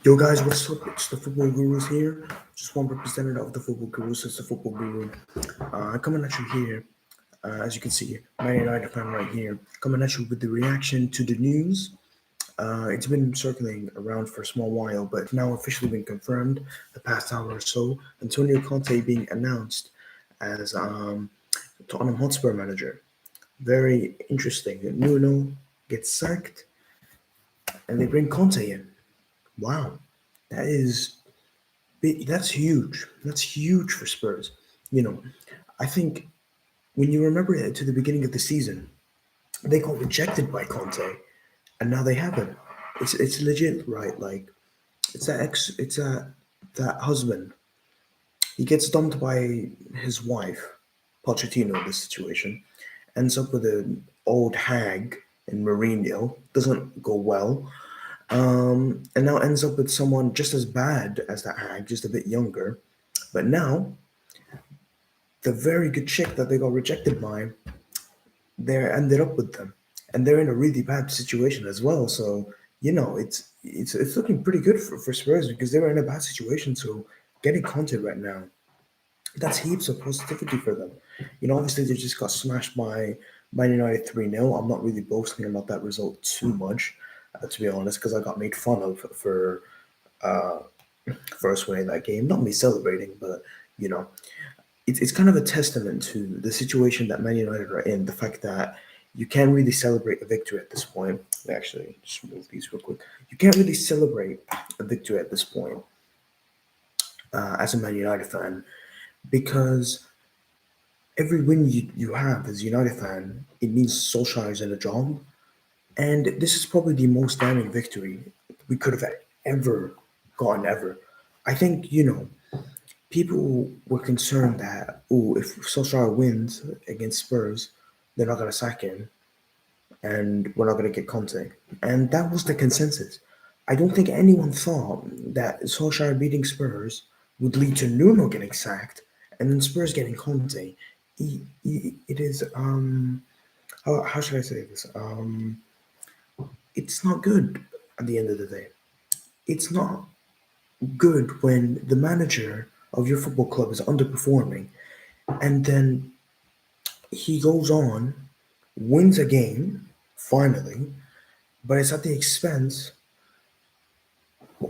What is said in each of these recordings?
Yo guys, what's up? It's the Football Gurus here. Just one representative of the Football Gurus. It's the Football Guru. Coming at you here, as you can see, Man United fan right here. Coming at you with the reaction to the news. It's been circulating around for a small while, but now officially been confirmed the past hour or so. Antonio Conte being announced as Tottenham Hotspur manager. Very interesting. Nuno gets sacked, and they bring Conte in. Wow, that is that's huge. That's huge for Spurs. You know, I think when you remember it to the beginning of the season, they got rejected by Conte, and now they haven't. It's legit, right? Like it's that husband. He gets dumped by his wife, Pochettino. In this situation ends up with an old hag in Mourinho. Doesn't go well. And now ends up with someone just as bad as that hag, just a bit younger. But now the very good chick that they got rejected by, they ended up with them, and they're in a really bad situation as well. So it's looking pretty good for Spurs because they were in a bad situation. So getting Conte right now, that's heaps of positivity for them. Obviously they just got smashed by Man United 3-0. I'm not really boasting about that result too much, to be honest, because I got made fun of for uh, first winning that game. Not me celebrating, but you know, it's kind of a testament to the situation that Man United are in. The fact that you can't really celebrate a victory at this point. Actually, just move these real quick. You can't really celebrate a victory at this point as a Man United fan because every win you have as a United fan, it means Solskjaer's in a job. And this is probably the most damning victory we could have ever gotten ever. I think, people were concerned that, oh, if Solskjaer wins against Spurs, they're not going to sack him and we're not going to get Conte. And that was the consensus. I don't think anyone thought that Solskjaer beating Spurs would lead to Nuno getting sacked and then Spurs getting Conte. It is, how should I say this? It's not good at the end of the day. It's not good when the manager of your football club is underperforming and then he goes on, wins a game, finally, but it's at the expense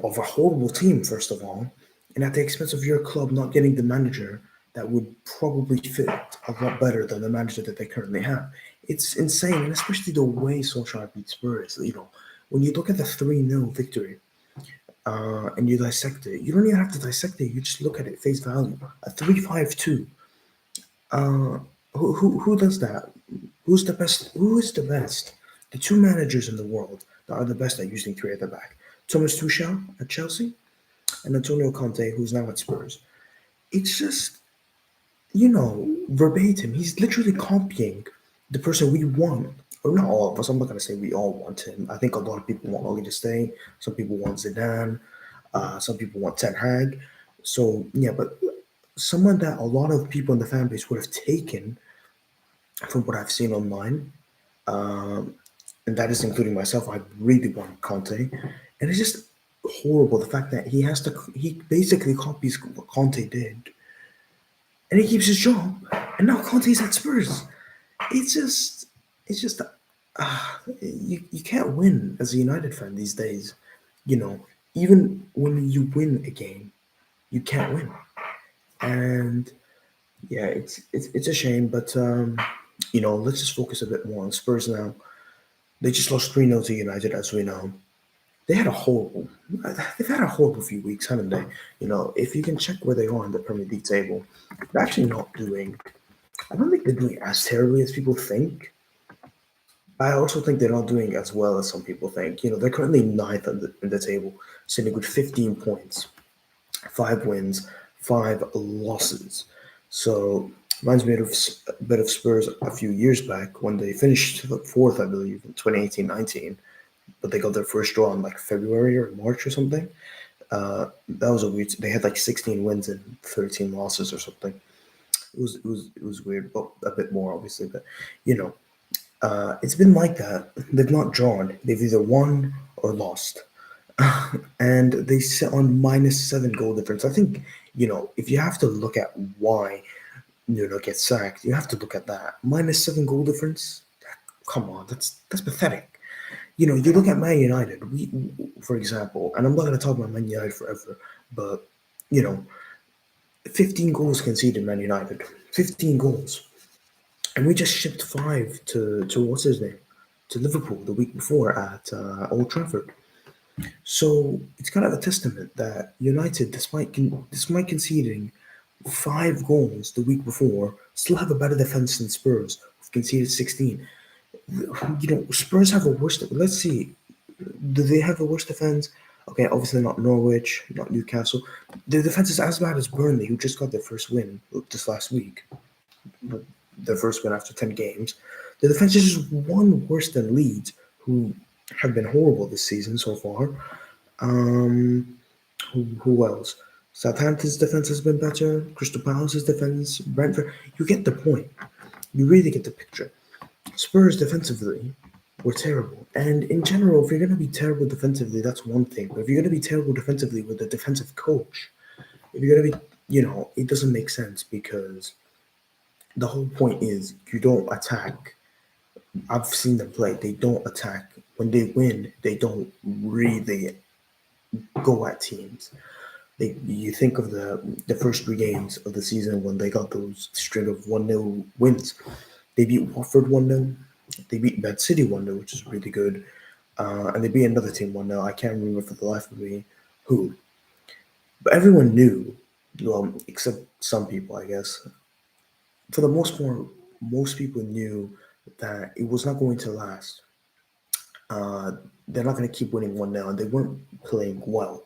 of a horrible team, first of all, and at the expense of your club not getting the manager that would probably fit a lot better than the manager that they currently have. It's insane, and especially the way Solskjaer beat Spurs. When you look at the 3-0 victory, and you dissect it, you don't even have to dissect it. You just look at it face value. A 3-5-2. Uh, who does that? Who's the best? Who is the best? The two managers in the world that are the best at using three at the back: Thomas Tuchel at Chelsea and Antonio Conte, who's now at Spurs. It's just verbatim. He's literally copying the person we want. Or not all of us. I'm not gonna say we all want him. I think a lot of people want Oli to stay. Some people want Zidane. Some people want Ten Hag. So yeah, but someone that a lot of people in the fan base would have taken, from what I've seen online, um, and that is including myself. I really want Conte, and it's just horrible the fact that he basically copies what Conte did, and he keeps his job, and now Conte's at Spurs. It's just you can't win as a United fan these days. Even when you win a game, you can't win, and yeah, it's a shame. But let's just focus a bit more on Spurs now. They just lost 3-0 to United, as we know. They had a horrible, they've had a horrible few weeks, haven't they? If you can check where they are in the Premier League table, they're actually not doing. I don't think they're doing as terribly as people think. I also think they're not doing as well as some people think. They're currently ninth in the table, sitting with 15 points, 5 wins, 5 losses. So reminds me of a bit of Spurs a few years back when they finished fourth, I believe, in 2018-19, but they got their first draw in like February or March or something. That was a weird. They had like 16 wins and 13 losses or something. It was weird, but a bit more obviously. But you know, it's been like that. They've not drawn. They've either won or lost. and they sit on -7 goal difference. I think, if you have to look at why Nuno gets sacked, you have to look at that. -7 goal difference? Come on, that's pathetic. You look at Man United, for example, and I'm not going to talk about Man United forever, but, you know, 15 goals conceded Man United. 15 goals. And we just shipped five to what's his name? To Liverpool the week before at Old Trafford. So it's kind of a testament that United, despite conceding 5 goals the week before, still have a better defense than Spurs, who've conceded 16. Spurs have a worse. Let's see, do they have a worse defense? Okay, obviously not Norwich, not Newcastle. The defense is as bad as Burnley, who just got their first win this last week, their first win after 10 games. The defense is just one worse than Leeds, who have been horrible this season so far. Um, who else? Southampton's defense has been better. Crystal Palace's defense, Brentford. You get the point. You really get the picture. Spurs defensively were terrible. And in general, if you're going to be terrible defensively, that's one thing. But if you're going to be terrible defensively with a defensive coach, if you're going to be, it doesn't make sense because the whole point is you don't attack. I've seen them play. They don't attack. When they win, they don't really go at teams. You think of the first 3 games of the season when they got those string of 1-0 wins. They beat Watford 1-0. They beat Man City 1-0, which is really good. And they beat another team 1-0. I can't remember for the life of me who. But everyone knew, well, except some people, I guess. For the most part, most people knew that it was not going to last. Uh, they're not going to keep winning 1-0, and they weren't playing well.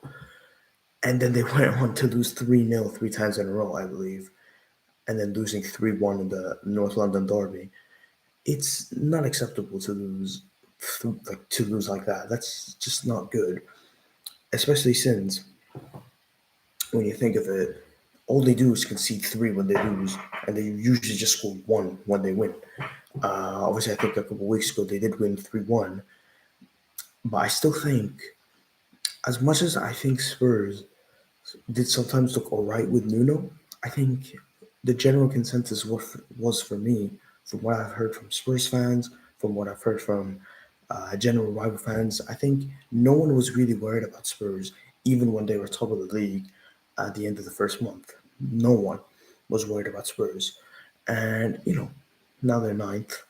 And then they went on to lose 3-0 3 times in a row, I believe, and then losing 3-1 in the North London derby. It's not acceptable to lose like that. That's just not good, especially since when you think of it, all they do is concede 3 when they lose, and they usually just score 1 when they win. Obviously, I think a couple of weeks ago they did win 3-1, but I still think, as much as I think Spurs did sometimes look alright with Nuno, I think the general consensus was for me, from what I've heard from Spurs fans, from what I've heard from general rival fans, I think no one was really worried about Spurs, even when they were top of the league at the end of the first month. No one was worried about Spurs. And, now they're ninth,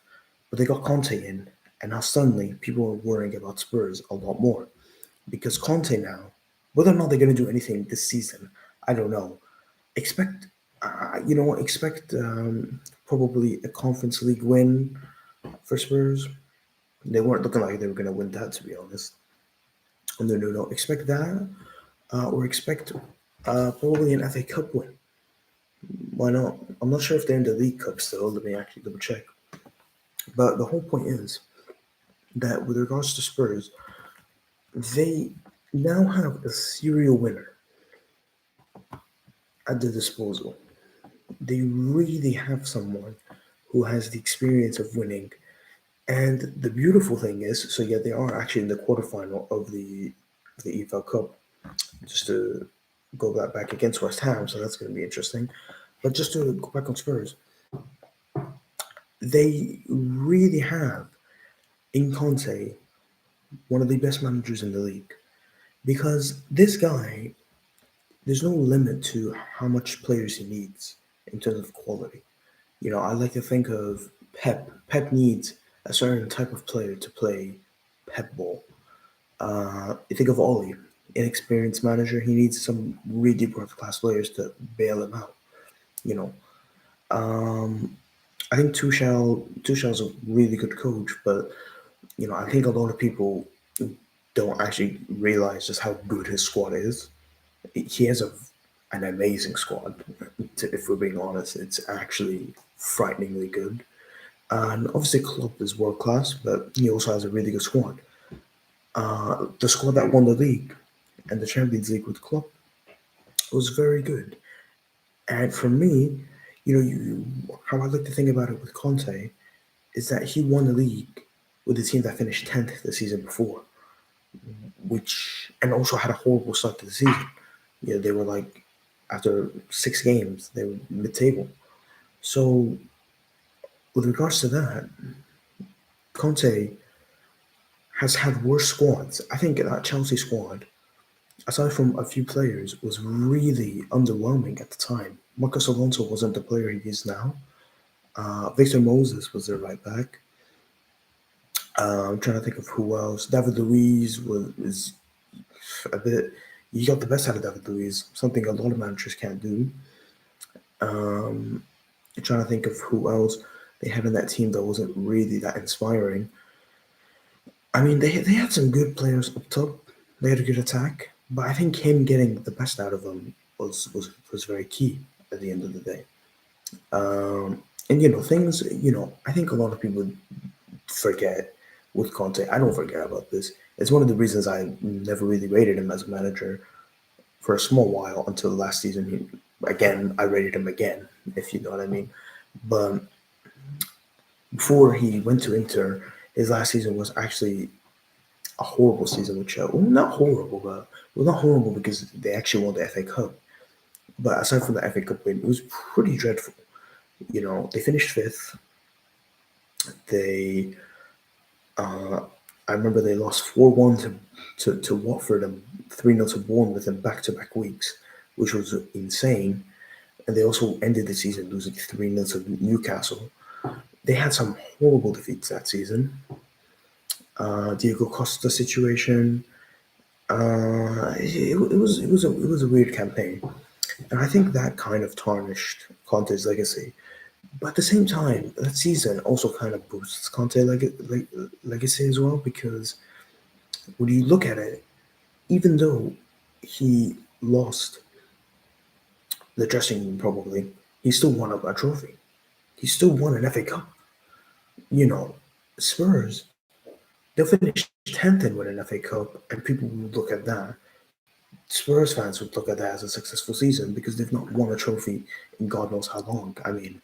but they got Conte in, and now suddenly people are worrying about Spurs a lot more. Because Conte now, whether or not they're going to do anything this season, I don't know. Expect, expect probably a Conference League win for Spurs. They weren't looking like they were going to win that, to be honest. And no. Expect that, or expect probably an FA Cup win. Why not? I'm not sure if they're in the League Cup still. Let me actually double check. But the whole point is that with regards to Spurs, they now have a serial winner at their disposal. They really have someone who has the experience of winning. And the beautiful thing is, so yeah, they are actually in the quarterfinal of the EFL Cup, just to go back against West Ham, so that's going to be interesting. But just to go back on Spurs, they really have in Conte one of the best managers in the league, because this guy, there's no limit to how much players he needs in terms of quality. I like to think of Pep. Pep needs a certain type of player to play Pep ball. You think of Oli, inexperienced manager. He needs some really world class players to bail him out. You know, um, I think Tuchel's a really good coach, but I think a lot of people don't actually realize just how good his squad is. He has an amazing squad. If we're being honest, it's actually frighteningly good. And obviously, Klopp is world class, but he also has a really good squad. The squad that won the league and the Champions League with Klopp was very good. And for me, how I like to think about it with Conte is that he won the league with a team that finished 10th the season before, which and also had a horrible start to the season. They were like after 6 games they were mid-table. So with regards to that, Conte has had worse squads. I think that Chelsea squad, aside from a few players, was really underwhelming at the time. Marcos Alonso wasn't the player he is now. Victor Moses was their right back. I'm trying to think of who else. David Luiz was a bit. You got the best out of David Luiz, something a lot of managers can't do. I'm trying to think of who else they had in that team that wasn't really that inspiring. I mean, they had some good players up top. They had a good attack, but I think him getting the best out of them was very key at the end of the day. And things. I think a lot of people forget with Conte. I don't forget about this. It's one of the reasons I never really rated him as a manager for a small while until last season. Again, I rated him again, if you know what I mean. But before he went to Inter, his last season was actually a horrible season with Chelsea. Well, not horrible, but well, not horrible because they actually won the FA Cup. But aside from the FA Cup win, it was pretty dreadful. They finished fifth. They, I remember they lost 4-1 to Watford and 3-0 to Bournemouth in back-to-back weeks, which was insane. And they also ended the season losing 3-0 to Newcastle. They had some horrible defeats that season. Diego Costa situation. It was a weird campaign, and I think that kind of tarnished Conte's legacy. But at the same time, that season also kind of boosts Conte's legacy as well, because when you look at it, even though he lost the dressing room, probably he still won a trophy. He still won an FA Cup. You know, Spurs, they'll finish 10th and win an FA Cup, and people would look at that. Spurs fans would look at that as a successful season because they've not won a trophy in God knows how long. I mean,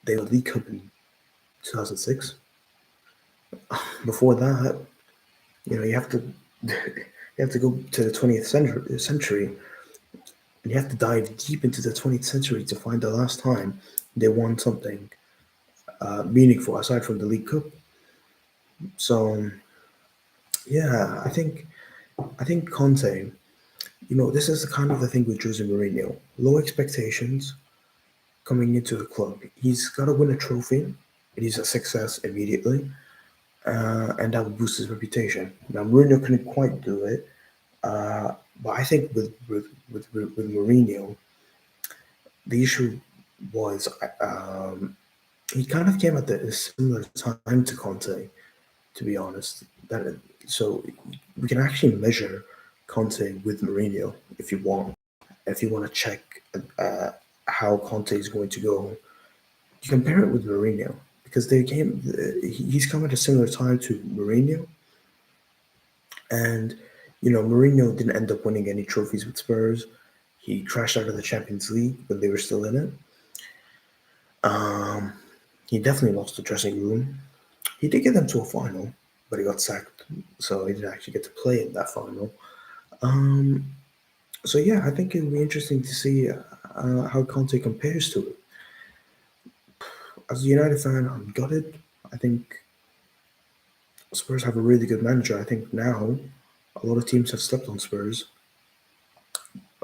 they won the League Cup in 2006. Before that, you have to you have to go to the 20th century, and you have to dive deep into the 20th century to find the last time they won something meaningful aside from the League Cup. So yeah, I think Conte. This is kind of the thing with Jose Mourinho. Low expectations coming into the club. He's got to win a trophy, and he's a success immediately, and that will boost his reputation. Now Mourinho couldn't quite do it, but I think with Mourinho, the issue was he kind of came at a similar time to Conte, to be honest. So we can actually measure Conte with Mourinho if you want. If you want to check how Conte is going to go, you compare it with Mourinho because they came. He's come at a similar time to Mourinho, and Mourinho didn't end up winning any trophies with Spurs. He crashed out of the Champions League when they were still in it. He definitely lost the dressing room. He did get them to a final, but he got sacked, so he didn't actually get to play in that final. So yeah, I think it'll be interesting to see how Conte compares to it. As a United fan, I'm gutted. I think Spurs have a really good manager. I think now a lot of teams have slept on Spurs.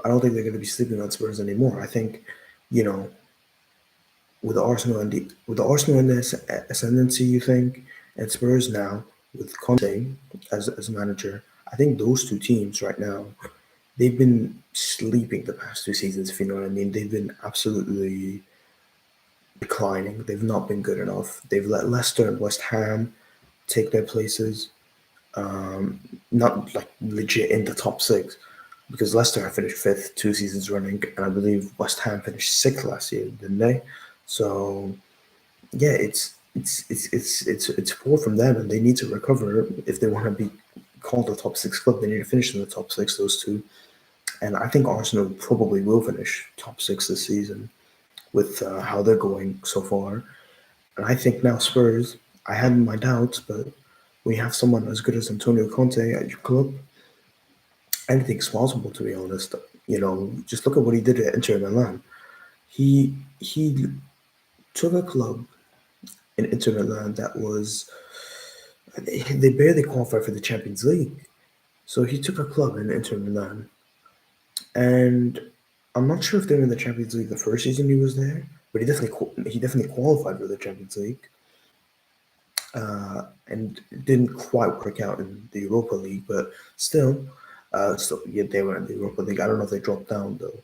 I don't think they're going to be sleeping on Spurs anymore. I think, you know, with the Arsenal in this ascendancy, you think, and Spurs now with Conte as manager, I think those two teams right now they've been sleeping the past 2 seasons. If you know what I mean, they've been absolutely declining. They've not been good enough. They've let Leicester and West Ham take their places. Not like legit in the top six, because Leicester have finished fifth 2 seasons running, and I believe West Ham finished sixth last year, didn't they? So yeah, it's poor from them, and they need to recover if they want to be called a top six club. They need to finish in the top six. Those two, and I think Arsenal probably will finish top six this season with how they're going so far. And I think now Spurs. I had my doubts, but When you have someone as good as Antonio Conte at your club, anything's possible. To be honest, just look at what he did at Inter Milan. He took a club in Inter Milan that was they barely qualified for the Champions League. So he took a club in Inter Milan, and I'm not sure if they were in the Champions League the first season he was there, but he definitely qualified for the Champions League, and it didn't quite work out in the Europa League, but still, yeah, they were in the Europa League. I don't know if they dropped down though,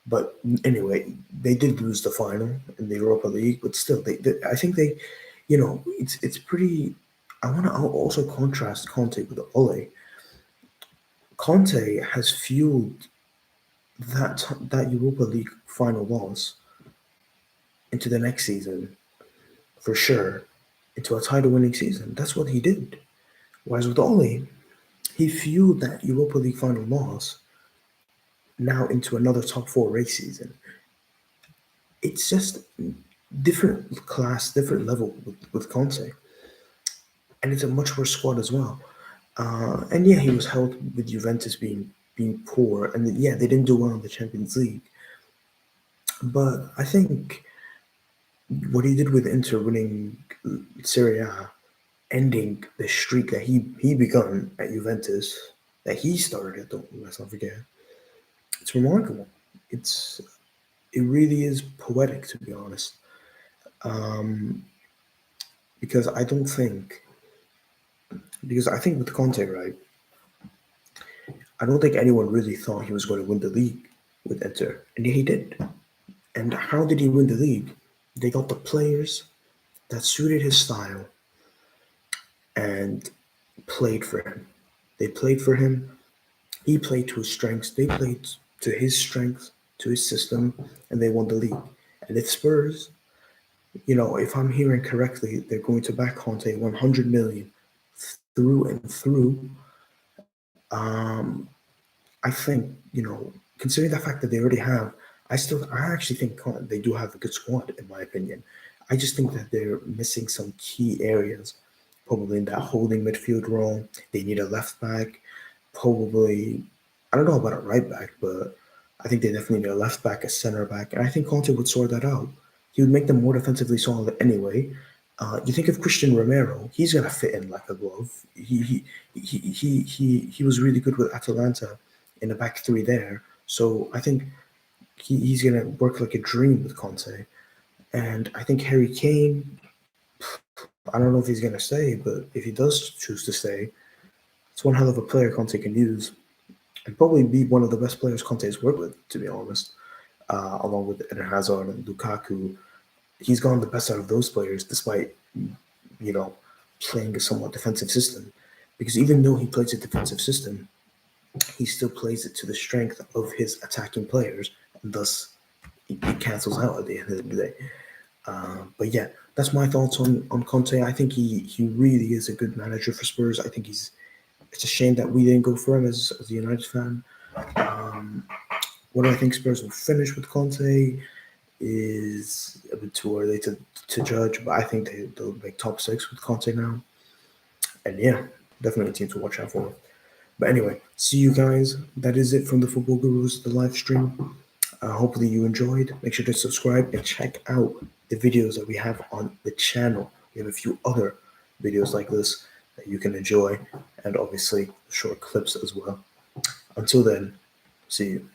but anyway, they did lose the final in the Europa League, but still, I think it's pretty. I want to also contrast Conte with Ole. Conte has fueled that Europa League final loss into the next season for sure, into a title-winning season. That's what he did. Whereas with Ole, he fueled that Europa League final loss now into another top four race season. It's just different class, different level with Conte, and it's a much worse squad as well. And yeah, he was held with Juventus being poor, and yeah, they didn't do well in the Champions League. But I think what he did with Inter winning Serie A, ending the streak that he begun at Juventus, that he started at, don't let's not forget. It's remarkable. It's it really is poetic, to be honest, because I think with Conte, right, I don't think anyone really thought he was going to win the league with Inter, and he did. And how did he win the league? They got the players that suited his style and played for him. They played for him. He played to his strengths. They played to his strengths, to his system, and they won the league. And if Spurs, if I'm hearing correctly, they're going to back Conte 100 million through and through. I think, considering the fact that they already have, I actually think they do have a good squad, in my opinion. I just think that they're missing some key areas, probably in that holding midfield role. They need a left back, probably. I don't know about a right back, but I think they definitely need a left back, a center back, and I think Conte would sort that out. He would make them more defensively solid anyway. You think of Christian Romero, he's gonna fit in like a glove. He was really good with Atalanta in the back three there. So I think he's gonna work like a dream with Conte. And I think Harry Kane, I don't know if he's gonna stay, but if he does choose to stay, it's one hell of a player Conte can use, and probably be one of the best players Conte's worked with, to be honest. Along with Eden Hazard and Lukaku, he's gone the best out of those players, despite you know playing a somewhat defensive system. Because even though he plays a defensive system, he still plays it to the strength of his attacking players, and thus it cancels out at the end of the day. But yeah, that's my thoughts on Conte. I think he really is a good manager for Spurs. I think it's a shame that we didn't go for him as a United fan. Um, what I think Spurs will finish with Conte is a bit too early to judge, but I think they'll make top six with Conte now. And yeah, definitely a team to watch out for. But anyway, see you guys. That is it from the Football Gurus, the live stream. Hopefully you enjoyed. Make sure to subscribe and check out the videos that we have on the channel. We have a few other videos like this that you can enjoy, and obviously short clips as well. Until then, see you.